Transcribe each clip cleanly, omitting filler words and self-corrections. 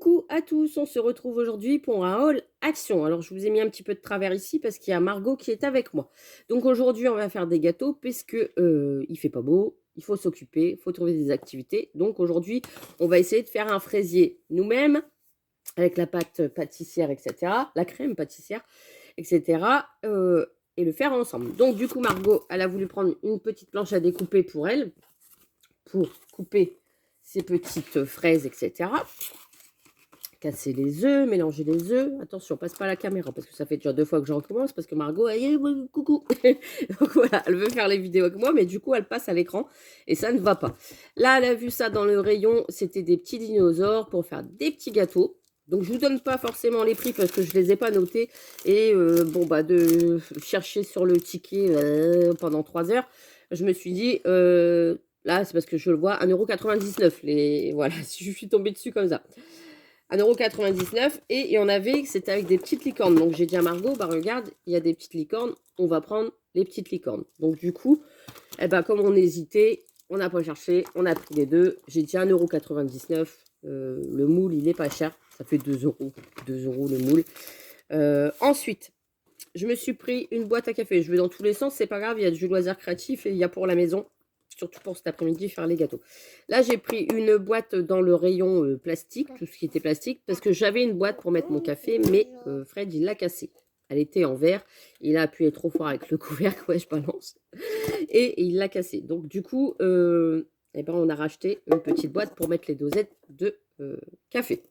Coucou à tous, on se retrouve aujourd'hui pour un haul action. Alors je vous ai mis un petit peu de travers ici parce qu'il y a Margot qui est avec moi. Donc aujourd'hui on va faire des gâteaux puisque il fait pas beau, il faut s'occuper, il faut trouver des activités. Donc aujourd'hui on va essayer de faire un fraisier nous-mêmes avec la pâte pâtissière, etc. La crème pâtissière, etc. Et le faire ensemble. Donc du coup Margot, elle a voulu prendre une petite planche à découper pour elle, pour couper ses petites fraises, etc. Casser les œufs, mélanger les œufs. Attention, passe pas à la caméra parce que ça fait déjà 2 fois que je recommence parce que Margot, elle, coucou. Donc voilà, elle veut faire les vidéos avec moi, mais du coup, elle passe à l'écran et ça ne va pas. Là, elle a vu ça dans le rayon, c'était des petits dinosaures pour faire des petits gâteaux. Donc, je vous donne pas forcément les prix parce que je les ai pas notés. Et bon, bah, de chercher sur le ticket pendant 3 heures, je me suis dit, là, c'est parce que je le vois, 1,99 €. Voilà, je suis tombée dessus comme ça. 1,99 € et il y en avait, c'était avec des petites licornes. Donc j'ai dit à Margot, bah regarde, il y a des petites licornes, on va prendre les petites licornes. Donc du coup, eh ben, comme on hésitait, on n'a pas cherché, on a pris les deux. J'ai dit 1,99 €. Le moule, il est pas cher, ça fait 2 €. 2 € le moule. Ensuite, je me suis pris une boîte à café. Je vais dans tous les sens, c'est pas grave, il y a du loisir créatif et il y a pour la maison. Surtout pour cet après-midi, faire les gâteaux. Là, j'ai pris une boîte dans le rayon plastique, tout ce qui était plastique, parce que j'avais une boîte pour mettre mon café, mais Fred, il l'a cassée. Elle était en verre, il a appuyé trop fort avec le couvercle, ouais, je balance, et il l'a cassée. Donc, du coup, eh ben, on a racheté une petite boîte pour mettre les dosettes de café.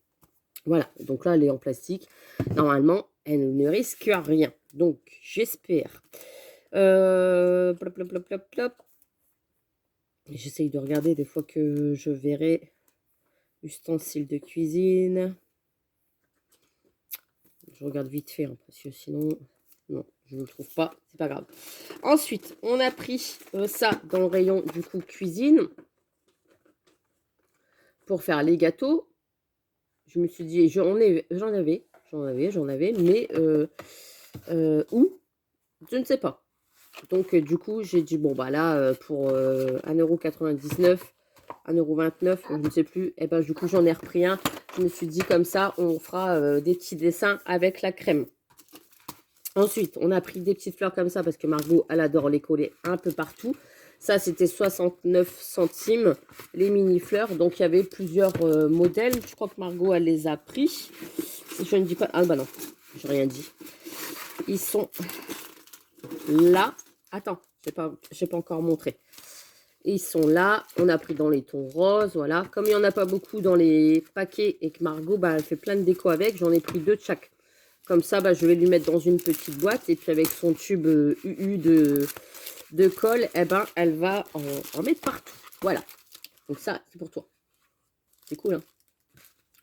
Voilà, donc là, elle est en plastique. Normalement, elle ne risque rien. Donc, j'espère. Plop, plop, plop, plop, plop. J'essaye de regarder des fois que je verrai ustensiles de cuisine. Je regarde vite fait, hein, parce que sinon, non, je ne le trouve pas, c'est pas grave. Ensuite, on a pris ça dans le rayon du coup cuisine pour faire les gâteaux. Je me suis dit, j'en avais, mais où? Je ne sais pas. Donc, du coup, j'ai dit, bon, bah là, pour 1,99 €, 1,29 €, je ne sais plus, et ben du coup, j'en ai repris un. Je me suis dit, comme ça, on fera des petits dessins avec la crème. Ensuite, on a pris des petites fleurs comme ça, parce que Margot, elle adore les coller un peu partout. Ça, c'était 69 centimes, les mini-fleurs. Donc, il y avait plusieurs modèles. Je crois que Margot, elle les a pris. Si je ne dis pas... Ah, bah non, j'ai rien dit. Ils sont là. Attends, je n'ai pas encore montré. Ils sont là. On a pris dans les tons roses, voilà. Comme il n'y en a pas beaucoup dans les paquets et que Margot, bah, elle fait plein de déco avec, j'en ai pris 2 de chaque. Comme ça, bah, je vais lui mettre dans une petite boîte. Et puis avec son tube UU de colle, eh ben, elle va en mettre partout. Voilà. Donc ça, c'est pour toi. C'est cool, hein?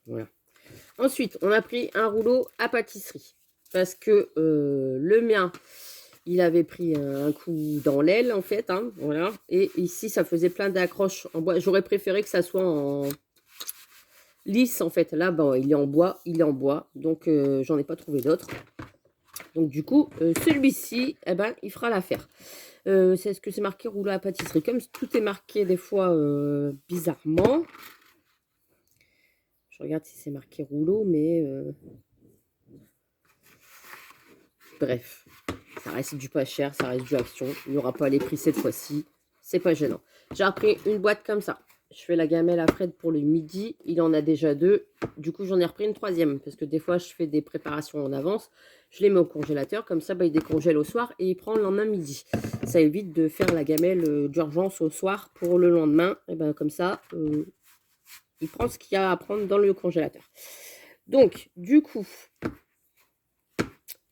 Voilà. Ensuite, on a pris un rouleau à pâtisserie. Parce que le mien... Il avait pris un coup dans l'aile, en fait, hein, voilà. Et ici, ça faisait plein d'accroches en bois. J'aurais préféré que ça soit en lisse, en fait. Là, bon, il est en bois, Donc, j'en ai pas trouvé d'autres. Donc, du coup, celui-ci, eh ben, il fera l'affaire. C'est ce que c'est marqué rouleau à pâtisserie. Comme tout est marqué, des fois, bizarrement. Je regarde si c'est marqué rouleau, mais... Bref. Ça reste du pas cher, ça reste du action. Il n'y aura pas les prix cette fois-ci. C'est pas gênant. J'ai repris une boîte comme ça. Je fais la gamelle à Fred pour le midi. Il en a déjà 2. Du coup, j'en ai repris une 3e. Parce que des fois, je fais des préparations en avance. Je les mets au congélateur. Comme ça, bah, il décongèle au soir et il prend le lendemain midi. Ça évite de faire la gamelle d'urgence au soir pour le lendemain. Et ben comme ça, il prend ce qu'il y a à prendre dans le congélateur. Donc, du coup,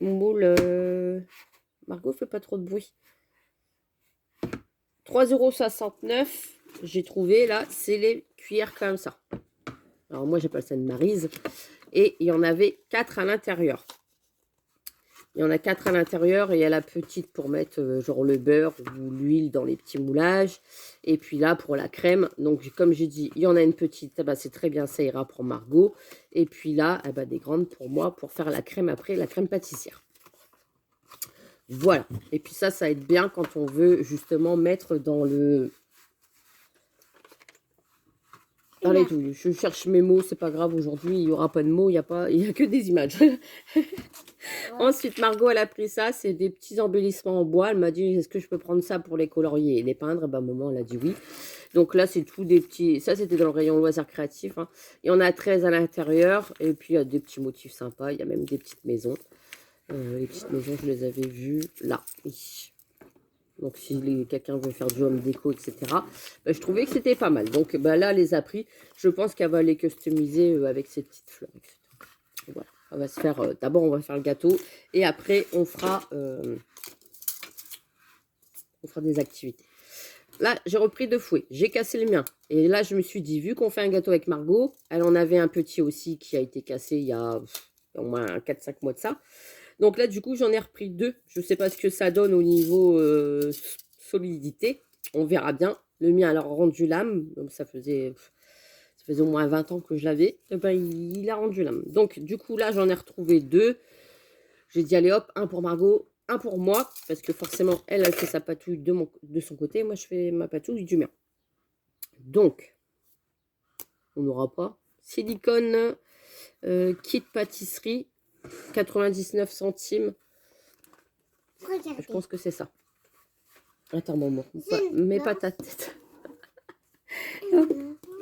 mon moule... Margot fait pas trop de bruit. 3,69 €, j'ai trouvé là, c'est les cuillères comme ça. Alors moi j'appelle ça une maryse. Et il y en avait 4 à l'intérieur. Il y en a 4 à l'intérieur et il y a la petite pour mettre genre le beurre ou l'huile dans les petits moulages. Et puis là pour la crème, donc comme j'ai dit, il y en a une petite, bah, c'est très bien, ça ira pour Margot. Et puis là, bah, des grandes pour moi pour faire la crème après, la crème pâtissière. Voilà. Et puis ça aide bien quand on veut justement mettre dans le Allez, tout. Je cherche mes mots, c'est pas grave. Aujourd'hui, il n'y aura pas de mots, il y a que des images. Ensuite, Margot, elle a pris ça. C'est des petits embellissements en bois. Elle m'a dit, est-ce que je peux prendre ça pour les colorier et les peindre? Ben, maman, elle a dit oui. Donc là, c'est tout des petits... Ça, c'était dans le rayon loisirs créatifs. Hein. Il y en a 13 à l'intérieur. Et puis, il y a des petits motifs sympas. Il y a même des petites maisons. Les petites maisons, je les avais vues là. Oui. Donc, si quelqu'un veut faire du home déco, etc., ben, je trouvais que c'était pas mal. Donc, ben, là, elle les a pris. Je pense qu'elle va les customiser avec ces petites fleurs, etc. Voilà. On va se faire... D'abord, on va faire le gâteau. Et après, on fera des activités. Là, j'ai repris 2 fouets. J'ai cassé le mien. Et là, je me suis dit, vu qu'on fait un gâteau avec Margot, elle en avait un petit aussi qui a été cassé il y a au moins 4-5 mois de ça. Donc là, du coup, j'en ai repris 2. Je ne sais pas ce que ça donne au niveau solidité. On verra bien. Le mien, alors, rendu l'âme. Donc, ça faisait au moins 20 ans que je l'avais. Ben, il a rendu l'âme. Donc, du coup, là, j'en ai retrouvé 2. J'ai dit, allez hop, un pour Margot, un pour moi. Parce que forcément, elle fait sa patouille de son côté. Moi, je fais ma patouille du mien. Donc, on n'aura pas. Silicone, kit pâtisserie. 99 centimes. Regardez. Je pense que c'est ça. Attends, maman. Mets pas ta tête.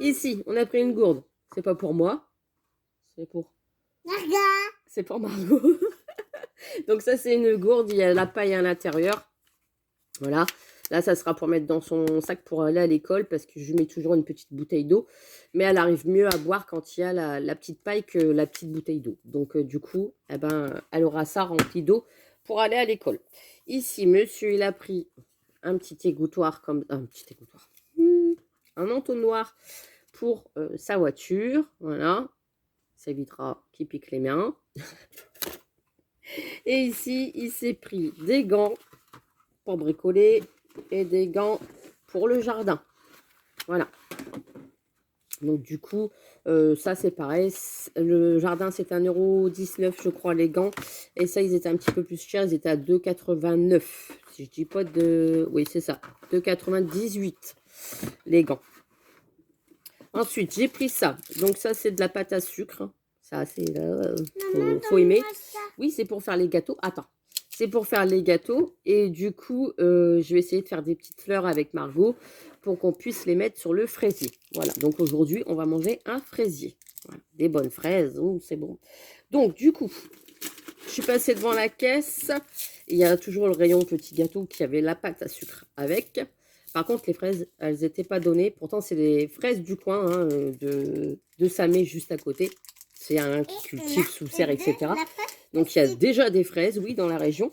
Ici, on a pris une gourde. C'est pas pour moi. C'est pour... C'est pour Margot. Donc ça, c'est une gourde. Il y a la paille à l'intérieur. Voilà. Là, ça sera pour mettre dans son sac pour aller à l'école parce que je lui mets toujours une petite bouteille d'eau. Mais elle arrive mieux à boire quand il y a la petite paille que la petite bouteille d'eau. Donc, du coup, eh ben, elle aura ça rempli d'eau pour aller à l'école. Ici, monsieur, il a pris un petit égouttoir comme... Un petit égouttoir. Un entonnoir pour sa voiture. Voilà. Ça évitera qu'il pique les mains. Et ici, il s'est pris des gants pour bricoler et des gants pour le jardin. Voilà. Donc du coup, ça c'est pareil. Le jardin c'est 1,19 € je crois les gants. Et ça ils étaient un petit peu plus chers. Ils étaient à 2,89 €. Si je dis pas de... Oui c'est ça. 2,98 € les gants. Ensuite j'ai pris ça. Donc ça c'est de la pâte à sucre. Ça c'est... faut aimer. Oui c'est pour faire les gâteaux. Attends. C'est pour faire les gâteaux et du coup, je vais essayer de faire des petites fleurs avec Margot pour qu'on puisse les mettre sur le fraisier. Voilà, donc aujourd'hui, on va manger un fraisier. Voilà, des bonnes fraises, c'est bon. Donc du coup, je suis passée devant la caisse. Il y a toujours le rayon petit gâteau qui avait la pâte à sucre avec. Par contre, les fraises, elles n'étaient pas données. Pourtant, c'est les fraises du coin hein, de Samé juste à côté. C'est un qui cultive sous serre, etc. Donc, il y a déjà des fraises, oui, dans la région.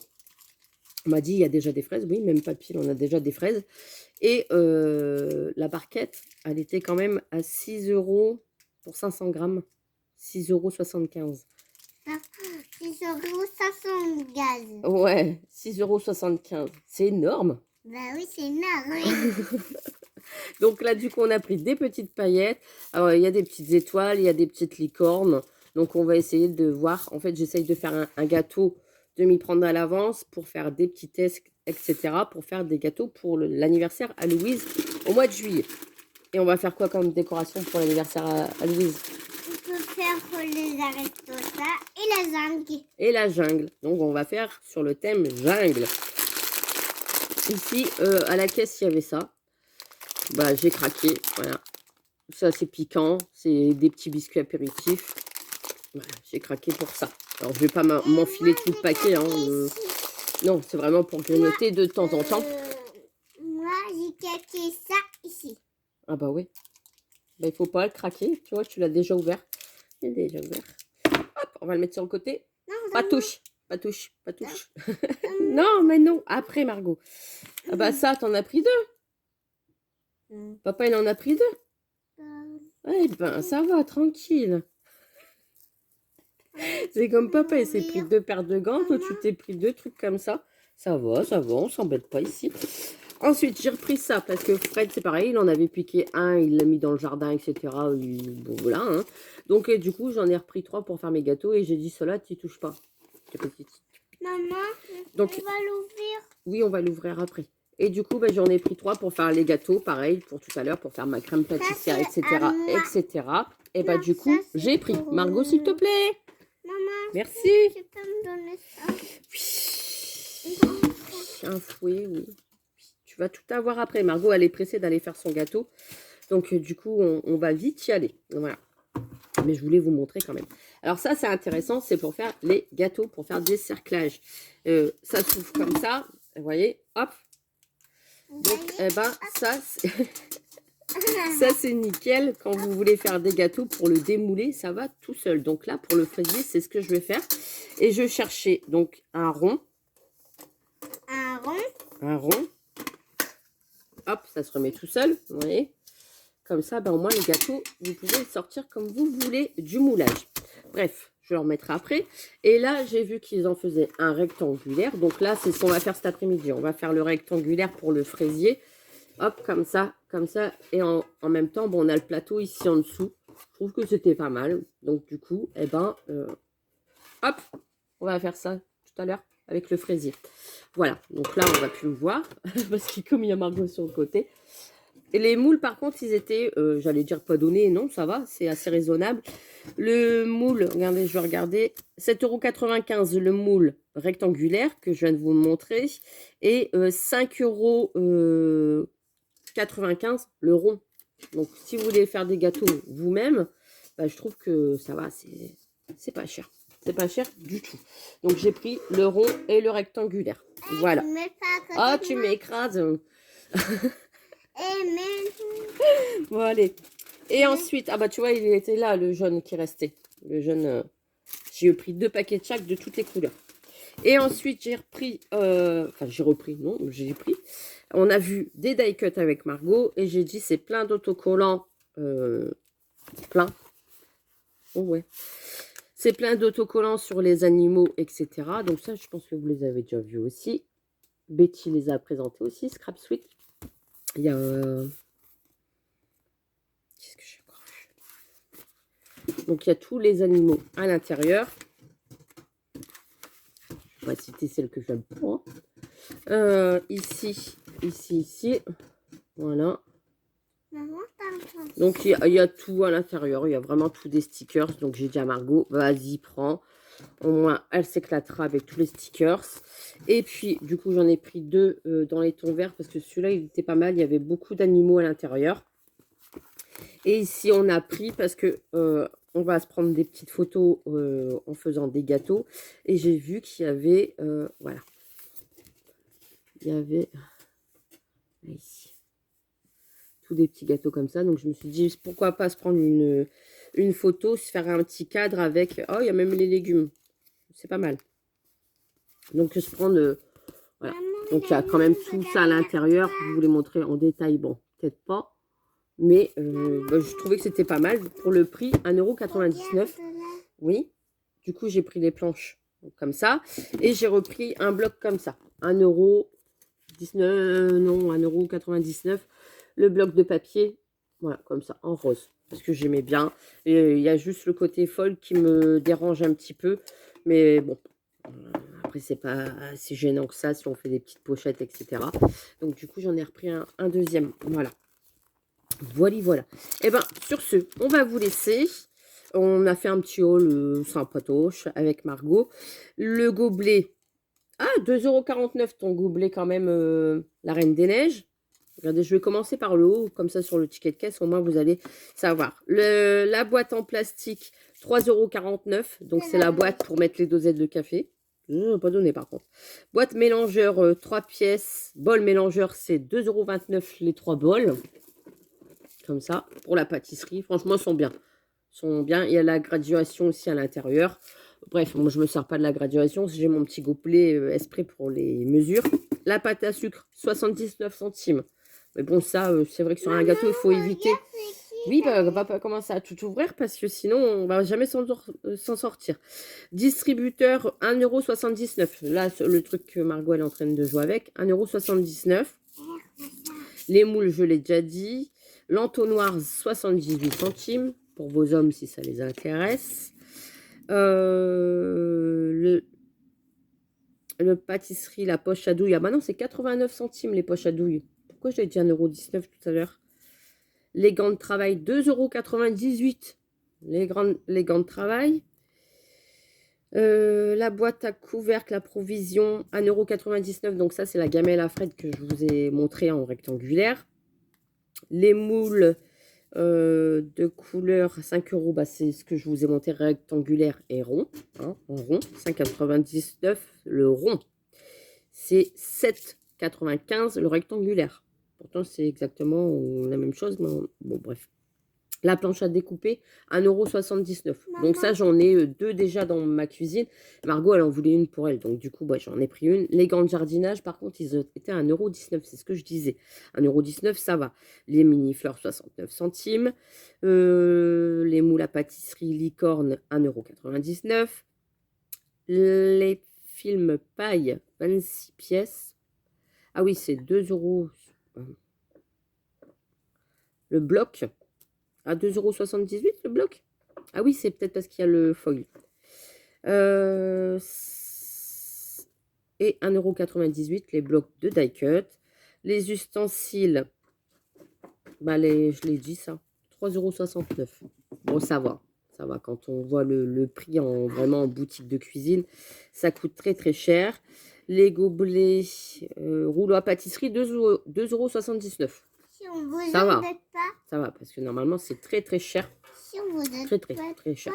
On m'a dit, il y a déjà des fraises. Oui, même pas pile, on a déjà des fraises. Et la barquette, elle était quand même à 6 € pour 500 grammes. 6,75 €. 6,75 €. Ouais, 6,75 €. C'est énorme. Bah oui, c'est énorme. Donc là, du coup, on a pris des petites paillettes. Alors, il y a des petites étoiles, il y a des petites licornes. Donc, on va essayer de voir. En fait, j'essaye de faire un gâteau, de m'y prendre à l'avance pour faire des petits tests, etc. Pour faire des gâteaux pour l'anniversaire à Louise au mois de juillet. Et on va faire quoi comme décoration pour l'anniversaire à Louise? On peut faire les aristotas et la jungle. Et la jungle. Donc, on va faire sur le thème jungle. Ici, à la caisse, il y avait ça. Bah, j'ai craqué. Voilà. Ça, c'est piquant. C'est des petits biscuits apéritifs. Voilà, j'ai craqué pour ça. Alors, je vais pas m'enfiler tout le paquet. Hein, non, c'est vraiment pour grignoter de temps en temps. Moi, j'ai craqué ça ici. Ah bah oui. Bah, il faut pas le craquer. Tu vois, tu l'as déjà ouvert. Il est déjà ouvert. Hop, on va le mettre sur le côté. Non, pas touche. Pas touche. Pas touche. Non, mais non. Après, Margot. Ah bah ça, t'en as pris 2. Papa, il en a pris 2. Eh ben, ça va, tranquille. C'est comme papa, il s'est pris 2 paires de gants. Toi, tu t'es pris 2 trucs comme ça. Ça va, on s'embête pas ici. Ensuite, j'ai repris ça parce que Fred, c'est pareil, il en avait piqué un, il l'a mis dans le jardin, etc. Bon, voilà. Hein. Donc, du coup, j'en ai repris 3 pour faire mes gâteaux et j'ai dit, cela, tu touches pas. Maman, donc, on va l'ouvrir. Oui, on va l'ouvrir après. Et du coup, j'en ai pris 3 pour faire les gâteaux, pareil, pour tout à l'heure, pour faire ma crème pâtissière, c'est à etc., moi. etc. Et Non, du coup, ça, c'est j'ai pris. pour, Margot, s'il te plaît. Maman, Merci. tu peux me donner ça? Un fouet, oui. Tu vas tout avoir après. Margot, elle est pressée d'aller faire son gâteau. Donc, du coup, on va vite y aller. Voilà. Mais je voulais vous montrer quand même. Alors ça, c'est intéressant. C'est pour faire les gâteaux, pour faire des cerclages. Ça s'ouvre comme ça. Vous voyez, hop. Donc, ça, ça c'est nickel. Quand vous voulez faire des gâteaux, pour le démouler, ça va tout seul. Donc là, pour le fraisier, c'est ce que je vais faire. Et je cherchais donc un rond. Un rond. Un rond. Hop, ça se remet tout seul. Vous voyez. Comme ça, au moins, les gâteaux, vous pouvez sortir comme vous voulez du moulage. Bref, je le remettrai après. Et là, j'ai vu qu'ils en faisaient un rectangulaire. Donc là, c'est ce qu'on va faire cet après-midi. On va faire le rectangulaire pour le fraisier. Hop, comme ça, comme ça. Et en même temps, on a le plateau ici en dessous. Je trouve que c'était pas mal. Donc du coup, hop, on va faire ça tout à l'heure avec le fraisier. Voilà, donc là, on va plus le voir. Parce qu'il comme il y a Margot sur le côté. Et les moules, par contre, ils étaient, j'allais dire pas donnés, non, ça va, c'est assez raisonnable. Le moule, regardez, je vais regarder, 7,95 € le moule rectangulaire que je viens de vous montrer. Et 5,95 € le rond. Donc, si vous voulez faire des gâteaux vous-même, je trouve que ça va, c'est pas cher. C'est pas cher du tout. Donc, j'ai pris le rond et le rectangulaire. Voilà. Ah, tu m'écrases. Bon, allez. Et ensuite, tu vois, il était là, le jaune qui restait. Le jaune, j'ai pris 2 paquets de chaque de toutes les couleurs. Et ensuite, j'ai repris, j'ai pris. On a vu des die cut avec Margot. Et j'ai dit, c'est plein d'autocollants. Plein. Oh ouais. C'est plein d'autocollants sur les animaux, etc. Donc ça, je pense que vous les avez déjà vus aussi. Betty les a présentés aussi, Scrap Sweet. Il y a... Qu'est-ce que j'ai encore vu? Donc, il y a tous les animaux à l'intérieur. Je vais pas citer celle que j'aime pas. Ici. Voilà. Donc, il y a tout à l'intérieur. Il y a vraiment tout des stickers. Donc, j'ai dit à Margot, vas-y, prends. Au moins, elle s'éclatera avec tous les stickers. Et puis, du coup, j'en ai pris 2 dans les tons verts parce que celui-là, il était pas mal. Il y avait beaucoup d'animaux à l'intérieur. Et ici, on a pris parce que on va se prendre des petites photos en faisant des gâteaux. Et j'ai vu qu'il y avait, voilà. Il y avait, ici, tous des petits gâteaux comme ça. Donc, je me suis dit, pourquoi pas se prendre une photo, se faire un petit cadre avec... Oh, il y a même les légumes. C'est pas mal. Donc, se prendre... voilà. Donc, il y a quand même tout ça à l'intérieur. Je vous les montrer en détail. Bon, peut-être pas. Mais je trouvais que c'était pas mal. Pour le prix, 1,99 €. Oui. Du coup, j'ai pris les planches comme ça. Et j'ai repris un bloc comme ça. 1,19 €. Non, 1,99 €. Le bloc de papier. Voilà, comme ça, en rose. Parce que j'aimais bien. Et il y a juste le côté folle qui me dérange un petit peu. Mais bon. Après, c'est pas si gênant que ça si on fait des petites pochettes, etc. Donc, du coup, j'en ai repris un deuxième. Voilà. Voilà. Et sur ce, on va vous laisser. On a fait un petit haul sympatoche avec Margot. Le gobelet. Ah, 2,49 € ton gobelet quand même, la Reine des Neiges. Regardez, je vais commencer par le haut, comme ça sur le ticket de caisse, au moins vous allez savoir. La boîte en plastique, 3,49 €. Donc c'est la boîte pour mettre les dosettes de café. Je ne pas donné par contre. Boîte mélangeur, 3 pièces. Bol mélangeur, c'est 2,29 € les 3 bols. Comme ça, pour la pâtisserie. Franchement, ils sont bien. Il y a la graduation aussi à l'intérieur. Bref, moi, je ne me sers pas de la graduation. J'ai mon petit gobelet exprès pour les mesures. La pâte à sucre, 79 centimes. Mais bon, ça, c'est vrai que sur un gâteau, il faut éviter. Oui, on va pas commencer à tout ouvrir parce que sinon, on va jamais s'en sortir. Distributeur, 1,79 €. Là, le truc que Margot elle est en train de jouer avec, 1,79 €. Les moules, je l'ai déjà dit. L'entonnoir, 78 centimes. Pour vos hommes, si ça les intéresse. Le pâtisserie, la poche à douille. Ah bah non, c'est 89 centimes les poches à douille. Pourquoi j'ai dit 1,19 € tout à l'heure? Les gants de travail, 2,98 €. Les gants de travail. La boîte à couvercle, la provision, 1,99 €. Donc ça, c'est la gamelle à Fred que je vous ai montré en rectangulaire. Les moules de couleur 5 €, bah, c'est ce que je vous ai montré, rectangulaire et rond. Hein, en rond, 5,99 € le rond. C'est 7,95 € le rectangulaire. Pourtant, c'est exactement la même chose. Mais bon, bref. La planche à découper, 1,79 €. Donc ça, j'en ai deux déjà dans ma cuisine. Margot, elle en voulait une pour elle. Donc du coup, bah, j'en ai pris une. Les gants de jardinage, par contre, ils étaient à 1,19 €. C'est ce que je disais. 1,19 €, ça va. Les mini-fleurs, 69 centimes. Les moules à pâtisserie licorne, 1,99 €. Les films paille, 26 pièces. Ah oui, c'est 2 €. Le bloc, à 2,78 € le bloc. Ah oui, c'est peut-être parce qu'il y a le foil. Et 1,98 € les blocs de die cut. Les ustensiles, bah je l'ai dit ça, 3,69 €. Bon, ça va. Ça va, quand on voit le prix vraiment en boutique de cuisine, ça coûte très très cher. Les gobelets rouleau à pâtisserie, 2,79 €. Si on vous Ça va. embête pas. Ça va, parce que normalement, c'est très très cher. Si on vous Très très très cher.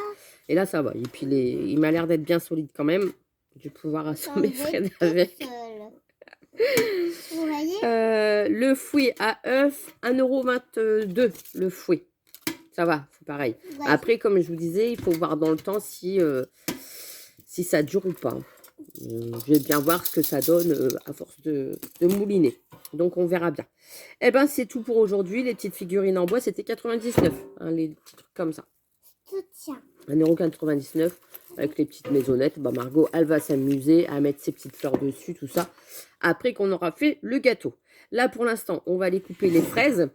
Et là, ça va. Et puis, il m'a l'air d'être bien solide quand même. Je vais pouvoir assommer Fred avec. Vous voyez? Le fouet à œuf, 1,22 € le fouet. Ça va, c'est pareil. Ouais. Après, comme je vous disais, il faut voir dans le temps si ça dure ou pas. Je vais bien voir ce que ça donne à force de mouliner. Donc, on verra bien. Eh ben, c'est tout pour aujourd'hui. Les petites figurines en bois, c'était 99. Hein, les petits trucs comme ça. Tout tient. 1,99 € avec les petites maisonnettes. Bah, Margot, elle va s'amuser à mettre ses petites fleurs dessus, tout ça. Après qu'on aura fait le gâteau. Là, pour l'instant, on va aller couper les fraises.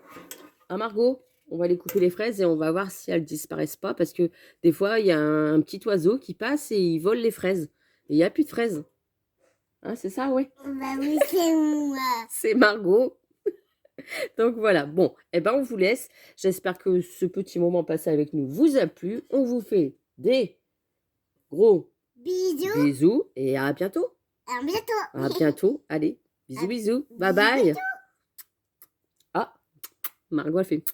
Hein, Margot? On va aller couper les fraises et on va voir si elles disparaissent pas. Parce que des fois, il y a un petit oiseau qui passe et il vole les fraises. Et il n'y a plus de fraises. Hein, c'est ça, ouais? Bah oui, c'est moi. C'est Margot. Donc voilà, bon, eh ben on vous laisse. J'espère que ce petit moment passé avec nous vous a plu. On vous fait des gros Bisous. bisous et à bientôt. À bientôt. À bientôt. Allez, bisous, bisous. Bye Bisous, bye. bisous. Ah, Margot, elle fait.